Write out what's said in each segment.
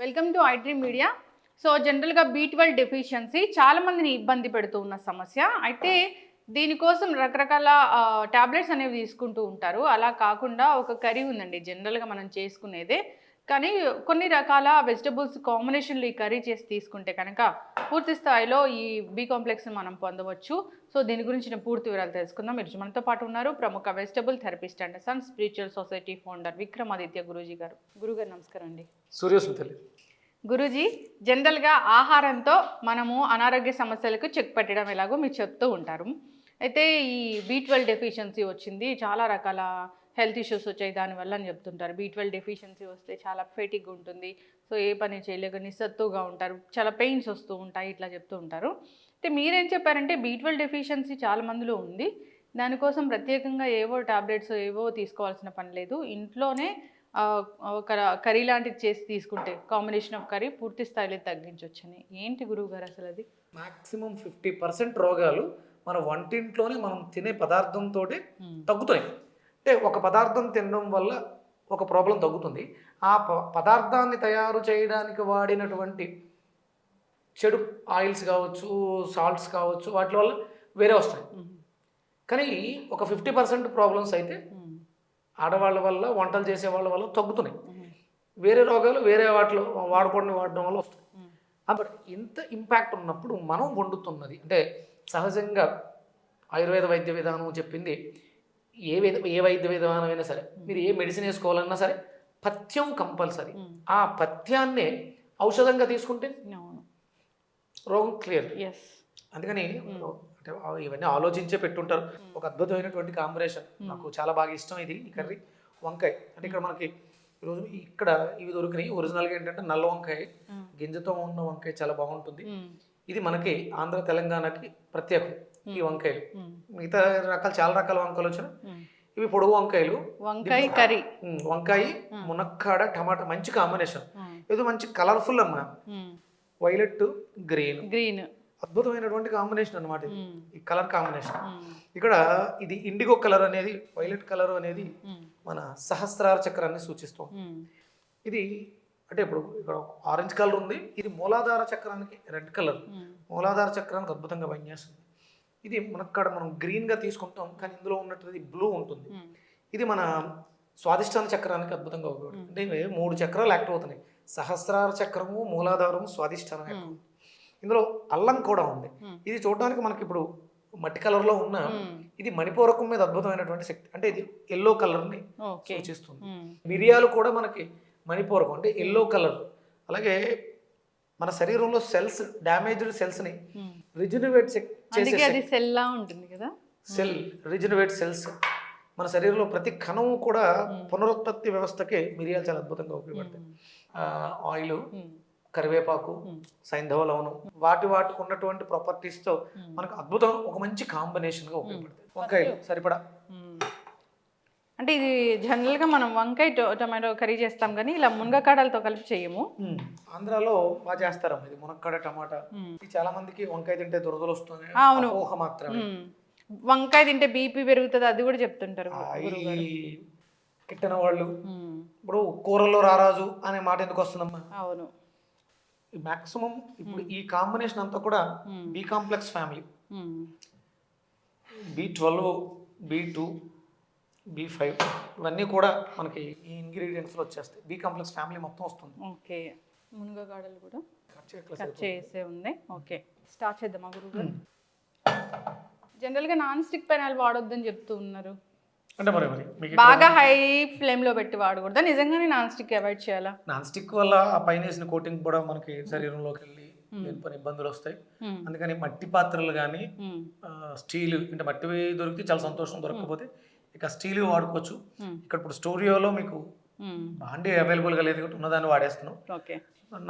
Welcome to iDream media. So జనరల్గా B12 deficiency చాలా మందిని ఇబ్బంది పెడుతూ ఉన్న సమస్య. అయితే దీనికోసం రకరకాల టాబ్లెట్స్ అనేవి తీసుకుంటూ ఉంటారు. అలా కాకుండా ఒక కర్రీ ఉందండి జనరల్గా మనం చేసుకునేదే. కానీ కొన్ని రకాల వెజిటబుల్స్ కాంబినేషన్లు ఈ కర్రీ చేసి తీసుకుంటే కనుక పూర్తి స్థాయిలో ఈ బి కాంప్లెక్స్ని మనం పొందవచ్చు. సో దీని గురించి నేను పూర్తి వివరాలు తెలుసుకుందాం. మీరు మనతో పాటు ఉన్నారు ప్రముఖ vegetable therapist and sun spiritual society founder Vikramaditya Guruji గారు. గురుగారు నమస్కారం అండి. సూర్యస్మితలి గురూజీ, జనరల్గా ఆహారంతో మనము అనారోగ్య సమస్యలకు చెక్ పెట్టడం ఎలాగో మీరు చెప్తూ ఉంటారు. అయితే ఈ B12 డెఫిషియన్సీ వచ్చింది, చాలా రకాల హెల్త్ ఇష్యూస్ వచ్చాయి దానివల్ల అని చెప్తుంటారు. B12 డెఫిషియన్సీ వస్తే చాలా ఫెటిక్ ఉంటుంది, సో ఏ పని చేయలేక నిస్సత్తుగా ఉంటారు, చాలా పెయిన్స్ వస్తూ ఉంటాయి, ఇట్లా చెప్తూ ఉంటారు. అయితే మీరేం చెప్పారంటే B12 డెఫిషియన్సీ చాలా మందిలో ఉంది, దానికోసం ప్రత్యేకంగా ఏవో టాబ్లెట్స్ ఏవో తీసుకోవాల్సిన పని లేదు, ఇంట్లోనే ఒక కర్రీ లాంటిది చేసి తీసుకుంటే కాంబినేషన్ ఆఫ్ కర్రీ పూర్తి స్థాయిలో తగ్గించవచ్చని. ఏంటి గురువు గారు అసలు అది? మాక్సిమం 50% రోగాలు మన వంటింట్లోనే మనం తినే పదార్థంతో తగ్గుతాయి. అంటే ఒక పదార్థం తినడం వల్ల ఒక ప్రాబ్లం తగ్గుతుంది. ఆ పదార్థాన్ని తయారు చేయడానికి వాడినటువంటి చెడు ఆయిల్స్ కావచ్చు, సాల్ట్స్ కావచ్చు, వాటి వల్ల వేరే వస్తాయి. కానీ ఒక 50% ప్రాబ్లమ్స్ అయితే ఆడవాళ్ళ వల్ల, వంటలు చేసే వాళ్ళ వల్ల తగ్గుతున్నాయి. వేరే రోగాలు వేరే వాటిలో వాడడం వల్ల వస్తాయి. కాబట్టి ఇంత ఇంపాక్ట్ ఉన్నప్పుడు మనం వండుతున్నది అంటే సహజంగా ఆయుర్వేద వైద్య విధానం చెప్పింది ఏ వైద్య విధానం అయినా సరే, మీరు ఏ మెడిసిన్ వేసుకోవాలన్నా సరే పథ్యం కంపల్సరీ. ఆ పథ్యాన్నే ఔషధంగా తీసుకుంటే రోగం క్లియర్. అందుకని అంటే ఇవన్నీ ఆలోచించే పెట్టుంటారు. ఒక అద్భుతమైనటువంటి కాంబినేషన్, నాకు చాలా బాగా ఇష్టం ఇది. ఈ కర్రీ వంకాయ అంటే ఇక్కడ మనకి ఈరోజు ఇక్కడ ఇవి దొరికినాయి. ఒరిజినల్గా ఏంటంటే నల్ల వంకాయ, గింజతో ఉన్న వంకాయ చాలా బాగుంటుంది. ఇది మనకి ఆంధ్ర తెలంగాణకి ప్రత్యేకం ఈ వంకాయలు. మిగతా రకాలు చాలా రకాల వంకాయలు వచ్చినాయి. ఇవి పొడుగు వంకాయలు, వంకాయ కర్రీ, వంకాయ మునక్కాడ టమాటా, మంచి కాంబినేషన్. ఇది మంచి కలర్ఫుల్ అమ్మా, వైలెట్ గ్రీన్ అద్భుతమైనటువంటి కాంబినేషన్ అనమాట. ఈ కలర్ కాంబినేషన్ ఇక్కడ ఇది ఇండిగో కలర్ అనేది, వైలెట్ కలర్ అనేది మన సహస్రార చక్రాన్ని సూచిస్తాం. ఇది అంటే ఇప్పుడు ఇక్కడ ఆరెంజ్ కలర్ ఉంది, ఇది మూలాధార చక్రానికి రెడ్ కలర్, మూలాధార చక్రానికి అద్భుతంగా పనిచేస్తుంది. ఇది మనక్కడ మనం గ్రీన్గా తీసుకుంటాం, కానీ ఇందులో ఉన్నట్టు బ్లూ ఉంటుంది. ఇది మన స్వాదిష్టాన చక్రానికి అద్భుతంగా ఉపయోగపడుతుంది. అంటే 3 చక్రాలు యాక్టివ్ అవుతున్నాయి: సహస్రార చక్రము, మూలాధారము, స్వాదిష్టానం యాక్టివ్. ఇందులో అల్లం కూడా ఉంది. ఇది చూడడానికి మనకి ఇప్పుడు మట్టి కలర్లో ఉన్న, ఇది మణిపూరకం మీద అద్భుతమైనటువంటి శక్తి. అంటే ఇది ఎల్లో కలర్ని సూచిస్తుంది. మిరియాలు కూడా మనకి మణిపూరకం అంటే ఎల్లో కలర్. అలాగే మన శరీరంలో సెల్స్, డ్యామేజ్డ్ సెల్స్ని రిజనరేట్ చేసే సెల్, రిజనరేట్ సెల్స్. మన శరీరంలో ప్రతి కణము కూడా పునరుత్పత్తి వ్యవస్థకే మిరియాలు చాలా అద్భుతంగా ఉపయోగపడతాయి. ఆయిల్, కరివేపాకు, సైంధవ లవణం, వాటికి ఉన్నటువంటి ప్రాపర్టీస్తో మనకు అద్భుతం, ఒక మంచి కాంబినేషన్గా ఉపయోగపడతాయి. వంకాయలు సరిపడా. అంటే ఇది జనరల్గా మనం వంకాయ టమాటో కర్రీ చేస్తాం, కానీ ఇలా మునగకాడలతో కలిపి చేయము. ఆంధ్రాలో బాగా చేస్తారమ్మా ఇది మునక్కాడ టమాటా. ఇది చాలా మందికి వంకాయ తింటే దురదలు వస్తుంది, ఊహ మాత్రమే. వంకాయ తింటే బీపీ పెరుగుతుంది, అది కూడా చెప్తుంటారు కిట్టన వాళ్ళు. ఇప్పుడు కూరల్లో రారాజు అనే మాట ఎందుకు వస్తుందమ్మా? అవును, మాక్సిమం ఇప్పుడు ఈ కాంబినేషన్ అంతా కూడా B complex family. B12, B2, B5 ఇవన్నీ కూడా మనకి ఈ ఇంగ్రీడియంట్స్లో వచ్చేస్తాయి. బి కాంప్లెక్స్ ఫ్యామిలీ మొత్తం వస్తుంది. ఓకే, మునగకాడలు కూడా కట్ చేసే ఉంది. ఓకే, స్టార్ట్ చేద్దామా గురువు? జనరల్గా నాన్ స్టిక్ పెనాల్ వాడొద్దని చెప్తూ ఉన్నారు. అంటే మరి బాగా హై ఫ్లేమ్ లో పెట్టి వాడకూడదా? నిజంగానే నాన్ స్టిక్ అవాయిడ్ చేయాలా? నాన్ స్టిక్ వల్ల ఆ పైన వేసిన కోటింగ్ కూడా మనకి శరీరంలోకి వెళ్ళి కొన్ని ఇబ్బందులు వస్తాయి. అందుకని మట్టి పాత్రలు కానీ, స్టీల్ అంటే మట్టివి దొరికితే చాలా సంతోషం, దొరకకపోతే ఇక స్టీల్ వాడుకోవచ్చు. ఇక్కడ ఇప్పుడు స్టూడియోలో మీకు బాండీ అవైలబుల్గా లేదు కాబట్టి ఉన్నదాన్ని వాడేస్తున్నాం.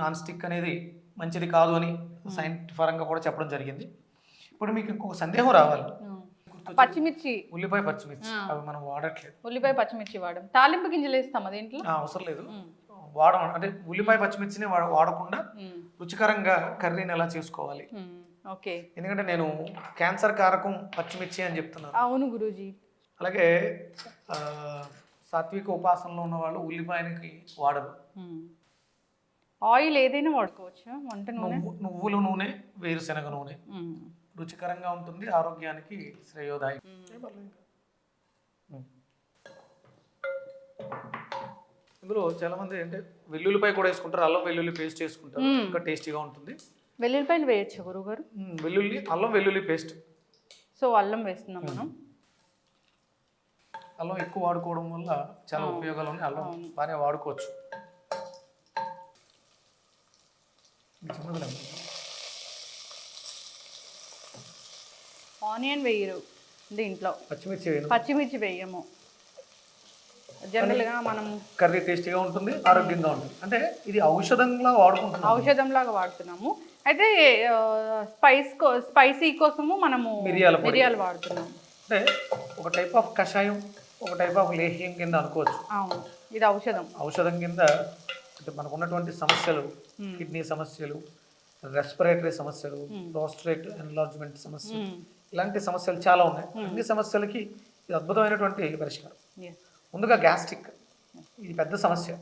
నాన్ స్టిక్ అనేది మంచిది కాదు అని సైంటిఫిక్ పరంగా కూడా చెప్పడం జరిగింది. ఇప్పుడు మీకు ఇంకొక సందేహం రావాలి. పచ్చిమిర్చి, ఉల్లిపాయ, పచ్చిమిర్చి అవి మనం వాడట్లేదు. ఉల్లిపాయ పచ్చిమిర్చి వాడడం, తాలింపు గింజలు వేస్తాం అదేంట్లో అవసరం లేదు, వాడడం. అంటే ఉల్లిపాయ పచ్చిమిర్చిని వాడకుండా రుచికరంగా కర్రీని ఎలా చేసుకోవాలి. ఓకే, ఎందుకంటే నేను క్యాన్సర్ కారకం పచ్చిమిర్చి అని చెప్తున్నాను. అవును గురూజీ. అలాగే సాత్విక ఉపాసనలో ఉన్న వాళ్ళు ఉల్లిపాయనికి వాడరు. ఆయిల్ ఏదైనా వాడుకోవచ్చు, వంట నూనె. నువ్వుల నూనె, వేరుశనగ నూనె మ్మ్. రుచికరంగా ఉంటుంది, ఆరోగ్యానికి శ్రేయోదాయం. ఇందులో చాలా మంది అంటే వెల్లుల్లిపాయ కూడా వేసుకుంటారు, అల్లం వెల్లుల్లి పేస్ట్ చేసుకుంటారు, ఇంకా టేస్టీగా ఉంటుంది. వెల్లుల్లిపాయలు వేయచ్చు గురుగారు? వెల్లుల్లి, అల్లం వెల్లుల్లి పేస్ట్. సో అల్లం వేస్తున్నాం మనం. అల్లం ఎక్కువ వాడుకోవడం వల్ల చాలా ఉపయోగాలు ఉన్నాయి, అల్లం బాగానే వాడుకోవచ్చు. ఆనియన్ వేయరు దీంట్లో, పచ్చిమిర్చి పచ్చిమిర్చి వేయము. జనరల్గా మనం కర్రీ టేస్టీగా ఉంటుంది, ఆరోగ్యంగా ఉంటుంది. అంటే ఇది ఔషధంలా వాడుకుంటున్నాం, ఔషధంలాగా వాడుతున్నాము. అయితే స్పైసీ కోసము మనము మిరియాలు వాడుతున్నాము. అంటే ఒక టైప్ ఆఫ్ కషాయం, ఒక టైప్ ఆఫ్ లేహ్యం కింద అనుకోవచ్చు. అవును, ఇది ఔషధం కింద. అంటే మనకు ఉన్నటువంటి సమస్యలు, కిడ్నీ సమస్యలు, రెస్పిరేటరీ సమస్యలు, ప్రోస్టేట్ ఎన్లార్జ్మెంట్ సమస్యలు, ఇలాంటి సమస్యలు చాలా ఉన్నాయి. అన్ని సమస్యలకి ఇది అద్భుతమైనటువంటి పరిష్కారం. ముందుగా గ్యాస్ట్రిక్, ఇది పెద్ద సమస్య.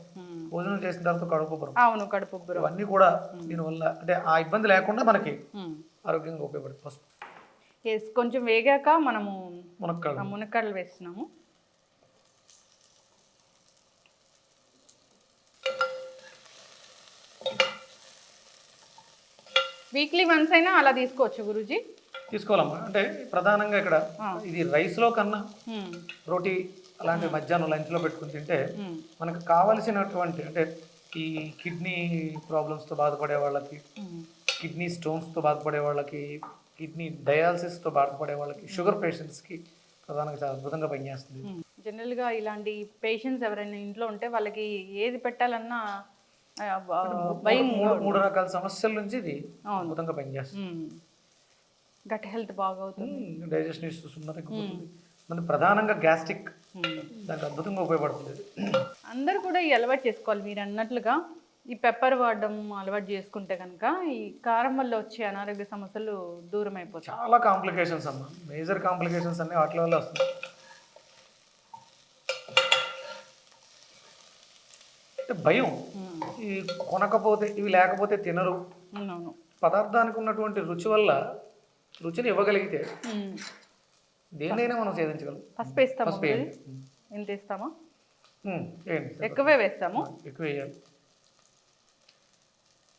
భోజనం చేసిన తర్వాత కడుపు ఉబ్బరం, ఇవన్నీ కూడా దీనివల్ల అంటే ఆ ఇబ్బంది లేకుండా మనకి ఆరోగ్యంగా ఉపయోగపడుతుంది. కొంచెం వేగాక మనము మునక్కాడలు వేస్తున్నాము. వీక్లీ వన్స్ అయినా అలా తీసుకోవచ్చు గురూజీ? తీసుకోవాలమ్మా. అంటే ప్రధానంగా ఇక్కడ ఇది రైస్లో కన్నా రోటీ అలాంటి మధ్యాహ్నం లంచ్లో పెట్టుకుని తింటే మనకు కావలసినటువంటి అంటే ఈ కిడ్నీ ప్రాబ్లమ్స్తో బాధపడే వాళ్ళకి, కిడ్నీ స్టోన్స్తో బాధపడే వాళ్ళకి, కిడ్నీ డయాలసిస్తో బాధపడే వాళ్ళకి, షుగర్ పేషెంట్స్కి ప్రధానంగా చాలా అద్భుతంగా పనిచేస్తుంది. జనరల్గా ఇలాంటి పేషెంట్స్ ఎవరైనా ఇంట్లో ఉంటే వాళ్ళకి ఏది పెట్టాలన్నా మూడు రకాల సమస్యల నుంచి ఇది అద్భుతంగా పనిచేస్తుంది. గట్ హెల్త్ బాగవుతుంది, డైజెషన్ ఇష్యూస్ ఉన్నది. మన ప్రధానంగా గ్యాస్ట్రిక్ దానికి అద్భుతంగా ఉపయోగపడుతుంది. అందరూ కూడా ఈ అలవాటు చేసుకోవాలి. మీరు అన్నట్లుగా ఈ పెప్పర్ వాడడం అలవాటు చేసుకుంటే కనుక ఈ కారం వల్ల వచ్చే అనారోగ్య సమస్యలు దూరం అయిపోతాయి. చాలా కాంప్లికేషన్స్ అమ్మా, మేజర్ కాంప్లికేషన్స్ అన్నీ వాటి వల్ల వస్తాయి. అంటే భయం, ఈ కొనకపోతే ఇవి లేకపోతే తినరు. పదార్థానికి ఉన్నటువంటి రుచి వల్ల రుచిని ఇవ్వగలిగితే దేన్నైనా మనం ఛేదించగలం. పసుపు వేస్తాము, ఎంత వేస్తామా? ఎక్కువే వేస్తాము, ఎక్కువ వేయాలి.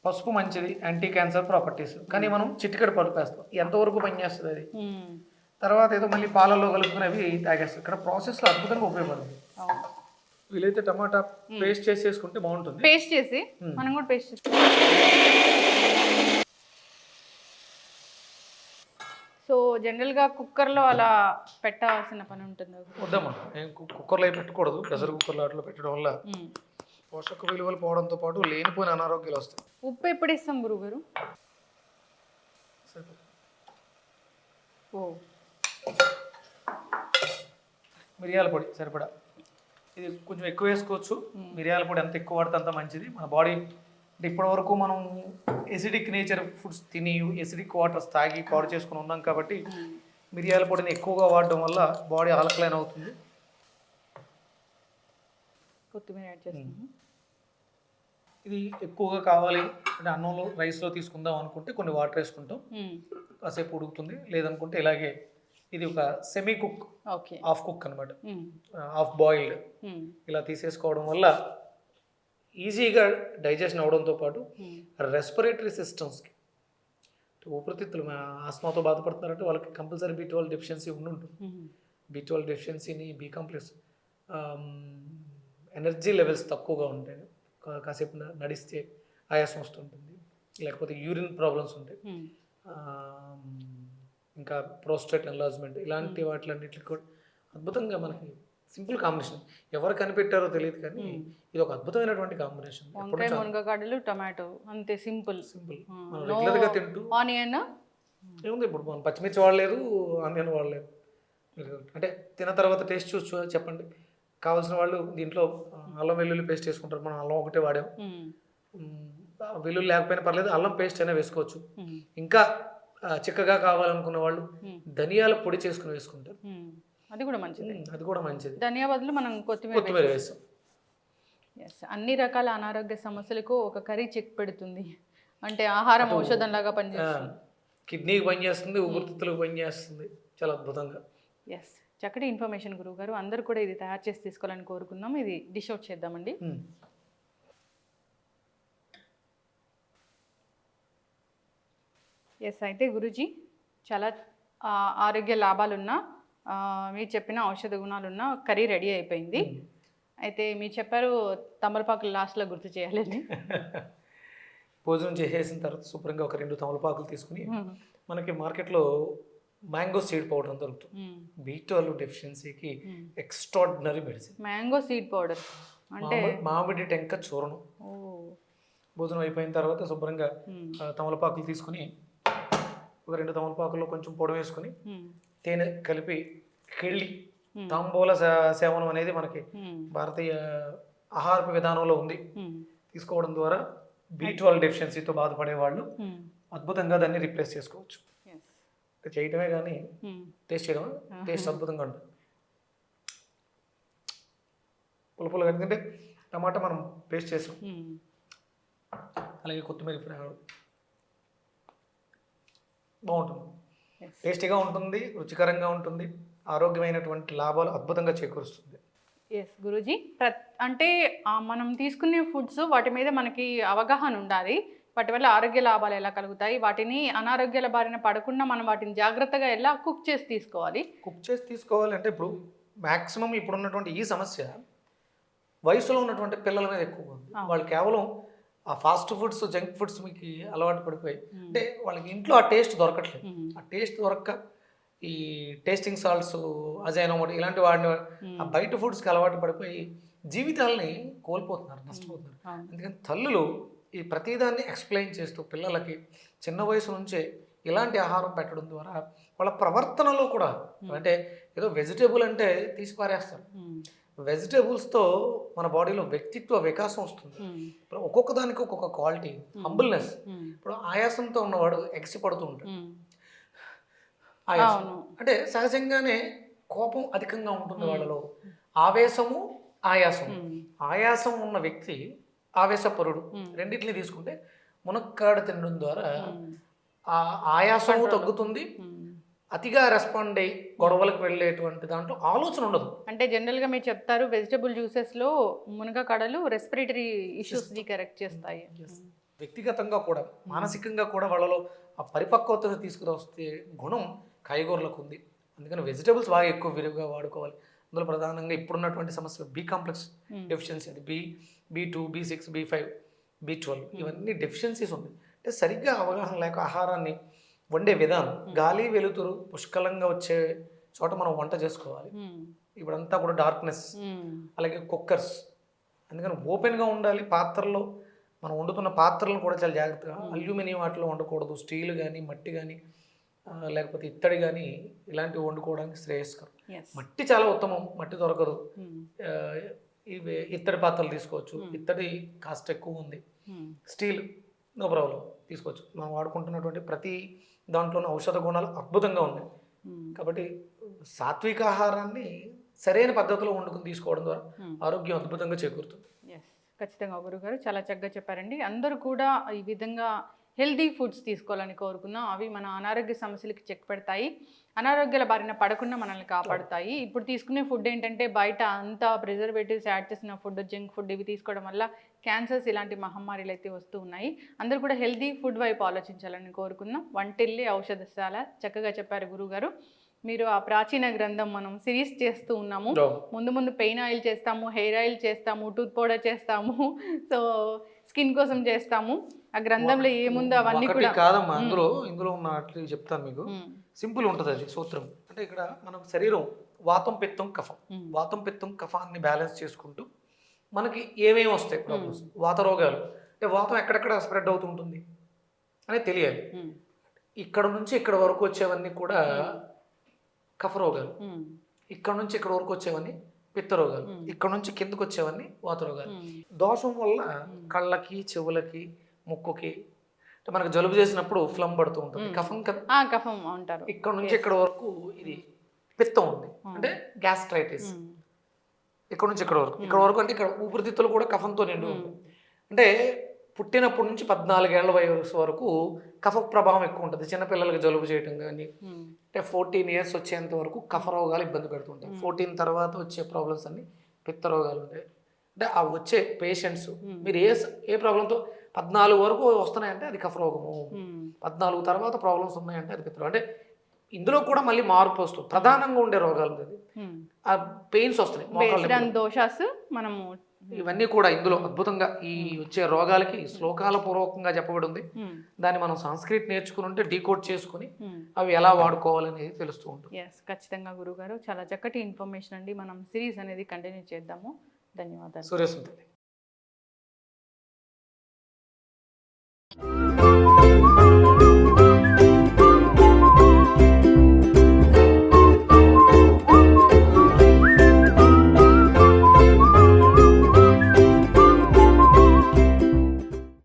పసుపు మంచిది, యాంటీ క్యాన్సర్ ప్రాపర్టీస్, కానీ మనం చిటికెడు పసుపు వేస్తాం. ఎంతవరకు పనిచేస్తుంది అది? తర్వాత ఏదో మళ్ళీ పాలల్లో కలుపుకునేవి తాగేస్తాం. ఇక్కడ ప్రాసెస్లో అద్భుతంగా ఉపయోగపడుతుంది. వీలైతే టమాటా పేస్ట్ చేసేసుకుంటే బాగుంటుంది. పేస్ట్ చేసి మనం కూడా పేస్ట్ చేసి. సో జనరల్గా కుక్కర్లో అలా పెట్టాల్సిన పని ఉంటుంది? వద్దమ్మా, కుక్కర్లో పెట్టకూడదు. ప్రెషర్ కుక్కర్లో అట్లా పెట్టడం వల్ల పోషక విలువలు పోవడంతో పాటు లేనిపోయిన అనారోగ్యాలు వస్తాయి. ఉప్పు ఎప్పుడు ఇస్తాం గురుగారు? మిరియాల పొడి సరిపడా, ఇది కొంచెం ఎక్కువ వేసుకోవచ్చు. మిరియాల పొడి ఎంత ఎక్కువ వాడితే అంత మంచిది. మన బాడీ అంటే ఇప్పటివరకు మనం ఎసిడిక్ నేచర్ ఫుడ్స్ తిని ఎసిడిక్ వాటర్స్ తాగి పాడు చేసుకుని ఉన్నాం కాబట్టి మిరియాల పొడిని ఎక్కువగా వాడడం వల్ల బాడీ ఆల్కలైన్ అవుతుంది. కొత్తిమీర యాడ్ చేస్తాము. ఇది ఎక్కువగా కావాలి అంటే అన్నంలో రైస్లో తీసుకుందాం అనుకుంటే కొన్ని వాటర్ వేసుకుంటాం, కాసేపు ఉడుకుతుంది. లేదనుకుంటే ఇలాగే ఇది ఒక సెమీ కుక్, హాఫ్ కుక్ అనమాట, హాఫ్ బాయిల్డ్, ఇలా తీసేసుకోవడం వల్ల ఈజీగా డైజెషన్ అవడంతో పాటు రెస్పిరేటరీ సిస్టమ్స్కి, ఊపిరితిత్తులు ఆస్మాతో బాధపడుతున్నారంటే వాళ్ళకి కంపల్సరీ B12 డెఫిషియన్సీ ఉంటుంది. B12 డెఫిషియన్సీని, బి కాంప్లెక్స్, ఎనర్జీ లెవెల్స్ తక్కువగా ఉంటాయి, కాసేపు నడిస్తే ఆయాసం వస్తుంటుంది, లేకపోతే యూరిన్ ప్రాబ్లమ్స్ ఉంటాయి, ఇంకా ప్రోస్టేట్ ఎన్లార్జ్మెంట్, ఇలాంటి వాటిలన్నిటికి కూడా అద్భుతంగా మనకి సింపుల్ కాంబినేషన్. ఎవరు కనిపెట్టారో తెలియదు కానీ ఇది ఒక అద్భుతమైనటువంటి కాంబినేషన్. మునగకాడలు, టమాటో, అంతే సింపుల్. మనం రెగ్యులర్గా తింటూ ఆనియన్ ఏముంది, ఇప్పుడు మనం పచ్చిమిర్చి వాడలేదు, ఆనియన్ వాడలేదు. అంటే తిన్న తర్వాత టేస్ట్ చూసి చెప్పండి. కావాల్సిన వాళ్ళు దీంట్లో అల్లం వెల్లుల్లి పేస్ట్ వేసుకుంటారు, మనం అల్లం ఒకటే వాడాం. వెల్లుల్లి లేకపోయినా పర్లేదు, అల్లం పేస్ట్ అయినా వేసుకోవచ్చు. ఇంకా చిక్కగా కావాలనుకున్న వాళ్ళు ధనియాల పొడి చేసుకుని వేసుకుంటారు, అది కూడా మంచిది. ధనియా బదులు మనం కొత్తిమీర వేస్తాం. ఎస్, అన్ని రకాల అనారోగ్య సమస్యలకు ఒక కర్రీ చెక్ పెడుతుంది. అంటే ఆహారం ఔషధంలాగా పనిచేస్తుంది. కిడ్నీకి పనిచేస్తుంది, ఊపిరితిత్తులకు పనిచేస్తుంది, చాలా అద్భుతంగా. ఎస్, చక్కటి ఇన్ఫర్మేషన్ గురువు గారు. అందరూ కూడా ఇది తయారు చేసి తీసుకోవాలని కోరుకుందాం. ఇది డిష్ అవుట్ చేద్దామండి. ఎస్, అయితే గురూజీ చాలా ఆరోగ్య లాభాలున్న మీరు చెప్పిన ఔషధ గుణాలున్న కర్రీ రెడీ అయిపోయింది. అయితే మీరు చెప్పారు తమలపాకులు లాస్ట్లో గుర్తు చేయాలని. భోజనం చేసేసిన తర్వాత శుభ్రంగా ఒక 2 తమలపాకులు తీసుకుని, మనకి మార్కెట్లో మ్యాంగో సీడ్ పౌడర్ అని దొరుకుతుంది. B12 డెఫిషియన్సీకి extraordinary medicine. Mango seed powder అంటే మామిడి టెంక చూర్ణం. భోజనం అయిపోయిన తర్వాత శుభ్రంగా తమలపాకులు తీసుకుని ఒక 2 తమలపాకుల్లో కొంచెం పొడి వేసుకుని తేనె కలిపి కెళ్ళి తాంబూల సేవనం అనేది మనకి భారతీయ ఆహారపు విధానంలో ఉంది. తీసుకోవడం ద్వారా B12 డెఫిషియన్సీతో బాధపడే వాళ్ళు అద్భుతంగా దాన్ని రీప్లేస్ చేసుకోవచ్చు. చేయటమే కానీ టేస్ట్ చేయడం, టేస్ట్ అద్భుతంగా ఉంటుంది. పులుపులుగా, ఎందుకంటే టమాటా మనం పేస్ట్ చేసాం, అలాగే కొత్తిమీర బాగుంటుంది, టేస్టీగా ఉంటుంది, రుచికరంగా ఉంటుంది, ఆరోగ్యమైనటువంటి లాభాలు అద్భుతంగా చేకూరుస్తుంది. ఎస్ గురూజీ, అంటే మనం తీసుకునే ఫుడ్స్ వాటి మీద మనకి అవగాహన ఉండాలి. వాటి వల్ల ఆరోగ్య లాభాలు ఎలా కలుగుతాయి, వాటిని అనారోగ్యాల బారిన పడకుండా మనం వాటిని జాగ్రత్తగా ఎలా కుక్ చేసి తీసుకోవాలి. కుక్ చేసి తీసుకోవాలి అంటే ఇప్పుడు మ్యాక్సిమం ఇప్పుడున్నటువంటి ఈ సమస్య వయసులో ఉన్నటువంటి పిల్లల మీద ఎక్కువ ఉంది. వాళ్ళు కేవలం ఆ ఫాస్ట్ ఫుడ్స్, జంక్ ఫుడ్స్ మీకు అలవాటు పడిపోయి, అంటే వాళ్ళకి ఇంట్లో ఆ టేస్ట్ దొరకట్లేదు. ఆ టేస్ట్ దొరక్క ఈ టేస్టింగ్ సాల్ట్స్, అజైనోమోటో ఇలాంటి వాడిని ఆ బయట ఫుడ్స్కి అలవాటు పడిపోయి జీవితాలని కోల్పోతున్నారు, నష్టపోతున్నారు. అందుకని తల్లులు ఈ ప్రతిదాన్ని ఎక్స్ప్లెయిన్ చేస్తూ పిల్లలకి చిన్న వయసు నుంచే ఇలాంటి ఆహారం పెట్టడం ద్వారా వాళ్ళ ప్రవర్తనలో కూడా, అంటే ఏదో వెజిటేబుల్ అంటే తీసి పారేస్తారు, వెజిటేబుల్స్తో మన బాడీలో వ్యక్తిత్వ వికాసం వస్తుంది. ఇప్పుడు ఒక్కొక్క దానికి ఒక్కొక్క క్వాలిటీ, హంబుల్నెస్. ఇప్పుడు ఆయాసంతో ఉన్నవాడు ఎగసి పడుతూ ఉంటాడు. ఆయాసం అంటే సహజంగానే కోపం అధికంగా ఉంటుంది వాళ్ళలో, ఆవేశము ఆయాసం. ఆయాసం ఉన్న వ్యక్తి ఆవేశపరుడు. రెండింటిని తీసుకుంటే మునక్కాడ తినడం ద్వారా ఆ ఆయాసము తగ్గుతుంది, అతిగా రెస్పాండ్ అయ్యి గొడవలకు వెళ్ళేటువంటి దాంట్లో ఆలోచన ఉండదు. అంటే జనరల్గా మీరు చెప్తారు వెజిటబుల్ జ్యూసెస్లో మునగకాడలు రెస్పిరేటరీ ఇష్యూస్ని కరెక్ట్ చేస్తాయి. వ్యక్తిగతంగా కూడా మానసికంగా కూడా వాళ్ళలో ఆ పరిపక్వతను తీసుకువస్తే గుణం కాయగూరలకు ఉంది. అందుకని వెజిటబుల్స్ బాగా ఎక్కువ విరివిగా వాడుకోవాలి. అందులో ప్రధానంగా ఇప్పుడున్నటువంటి సమస్య B కాంప్లెక్స్ డెఫిషియన్సీ, అది B2, B6, B5, B12 ఇవన్నీ డెఫిషియన్సీస్ ఉంది. అంటే సరిగ్గా అవగాహన లేక ఆహారాన్ని వండే విధానం, గాలి వెలుతురు పుష్కలంగా వచ్చే చోట మనం వంట చేసుకోవాలి. ఇప్పుడంతా కూడా డార్క్నెస్, అలాగే కుక్కర్స్, అందుకని ఓపెన్గా ఉండాలి. పాత్రల్లో మనం వండుతున్న పాత్రలను కూడా చాలా జాగ్రత్తగా, అల్యూమినియం వాటిలో వండకూడదు. స్టీల్ కానీ, మట్టి కానీ, లేకపోతే ఇత్తడి కానీ ఇలాంటివి వండుకోవడానికి శ్రేయస్కరం. మట్టి చాలా ఉత్తమం, మట్టి దొరకదు. ఇవి ఇత్తడి పాత్రలు తీసుకోవచ్చు, ఇత్తడి కాస్ట్ ఎక్కువ ఉంది. స్టీల్ నో ప్రాబ్లం తీసుకోవచ్చు. మనం వాడుకుంటున్నటువంటి ప్రతి దాంట్లోనూ ఔషధ గుణాలు అద్భుతంగా ఉన్నాయి. కాబట్టి సాత్విక ఆహారాన్ని సరైన పద్ధతిలో వండుకుని తీసుకోవడం ద్వారా ఆరోగ్యం అద్భుతంగా చేకూరుతుంది. ఖచ్చితంగా గురుగారు చాలా చక్కగా చెప్పారండి. అందరూ కూడా ఈ విధంగా హెల్దీ ఫుడ్స్ తీసుకోవాలని కోరుకుందాం. అవి మన అనారోగ్య సమస్యలకి చెక్ పెడతాయి, అనారోగ్యాల బారిన పడకుండా మనల్ని కాపాడుతాయి. ఇప్పుడు తీసుకునే ఫుడ్ ఏంటంటే బయట అంతా ప్రిజర్వేటివ్స్ యాడ్ చేసిన ఫుడ్, జంక్ ఫుడ్ ఇవి తీసుకోవడం వల్ల క్యాన్సర్స్ ఇలాంటి మహమ్మారీలు అయితే వస్తూ ఉన్నాయి. అందరూ కూడా హెల్దీ ఫుడ్ వైపు ఆలోచించాలని కోరుకుందాం. వంటిల్లే ఔషధశాల, చక్కగా చెప్పారు గురుగారు. మీరు ఆ ప్రాచీన గ్రంథం మనం సిరీస్ చేస్తూ ఉన్నాము. ముందు ముందు పెయిన్ ఆయిల్ చేస్తాము, హెయిర్ ఆయిల్ చేస్తాము, టూత్ పౌడర్ చేస్తాము, సో స్కిన్ కోసం చేస్తాము. ఆ గ్రంథంలో ఏముందో అవన్నీ కూడా కాదమ్మా. ఇందులో ఉన్న చెప్తాను మీకు. సింపుల్ ఉంటుంది అది సూత్రం. అంటే ఇక్కడ మనకు శరీరం వాతం, పిత్తం, కఫం. వాతం, పిత్తం, కఫాన్ని బ్యాలెన్స్ చేసుకుంటూ మనకి ఏమేమి వస్తాయి ప్రాబ్లమ్స్, వాత రోగాలు. అంటే వాతం ఎక్కడెక్కడ స్ప్రెడ్ అవుతుంటుంది అనేది తెలియాలి. ఇక్కడ నుంచి ఇక్కడ వరకు వచ్చేవన్నీ కూడా కఫ రోగాలు, ఇక్కడ నుంచి ఇక్కడ వరకు వచ్చేవన్నీ పిత్త రోగాలు, ఇక్కడ నుంచి కిందకు వచ్చేవన్నీ వాత రోగాలు. దోషం వల్ల కళ్ళకి, చెవులకి, ముక్కుకి, అంటే మనకు జలుబు చేసినప్పుడు ఫ్లమ్ పడుతూ ఉంటుంది, కఫం కదా, కఫం అంటారు. ఇక్కడ నుంచి ఇక్కడ వరకు ఇది పిత్తం ఉంది, అంటే గ్యాస్ట్రైటిస్. ఇక్కడ నుంచి ఇక్కడ వరకు అంటే ఇక్కడ ఊపిరితిత్తులు కూడా కఫంతో నిండి ఉంటుంది. అంటే పుట్టినప్పటి నుంచి 14 ఏళ్ల వయసు వరకు కఫ ప్రభావం ఎక్కువ ఉంటుంది. చిన్నపిల్లలకి జలుబు చేయటం కానీ, అంటే 14 years వచ్చేంత వరకు కఫ రోగాలు ఇబ్బంది పెడుతుంటాయి. 14 తర్వాత వచ్చే ప్రాబ్లమ్స్ అన్ని పిత్త రోగాలు ఉంటాయి. అంటే ఆ వచ్చే పేషెంట్స్ మీరు ఏ ప్రాబ్లంతో 14 వరకు వస్తున్నాయంటే అది కఫ రోగము, 14 తర్వాత ప్రాబ్లమ్స్ ఉన్నాయంటే అది పిత్త రోగం. అంటే ఇందులో కూడా మళ్ళీ మార్పు వస్తుంది. ప్రధానంగా ఉండే రోగాలు అది ఆ పెయిన్స్ వస్తున్నాయి, మోకాళ్ళ దోషాస్ మనము ఇవన్నీ కూడా ఇందులో అద్భుతంగా ఈ వచ్చే రోగాలకి శ్లోకాల పూర్వకంగా చెప్పబడి ఉంది. దాన్ని మనం సంస్కృత్ నేర్చుకుని ఉంటే డీకోడ్ చేసుకుని అవి ఎలా వాడుకోవాలనేది తెలుస్తూ ఉంటుంది. ఖచ్చితంగా గురుగారు చాలా చక్కటి ఇన్ఫర్మేషన్ అండి. మనం సిరీస్ అనేది కంటిన్యూ చేద్దాము. ధన్యవాదాలు. సూర్యసుందరి.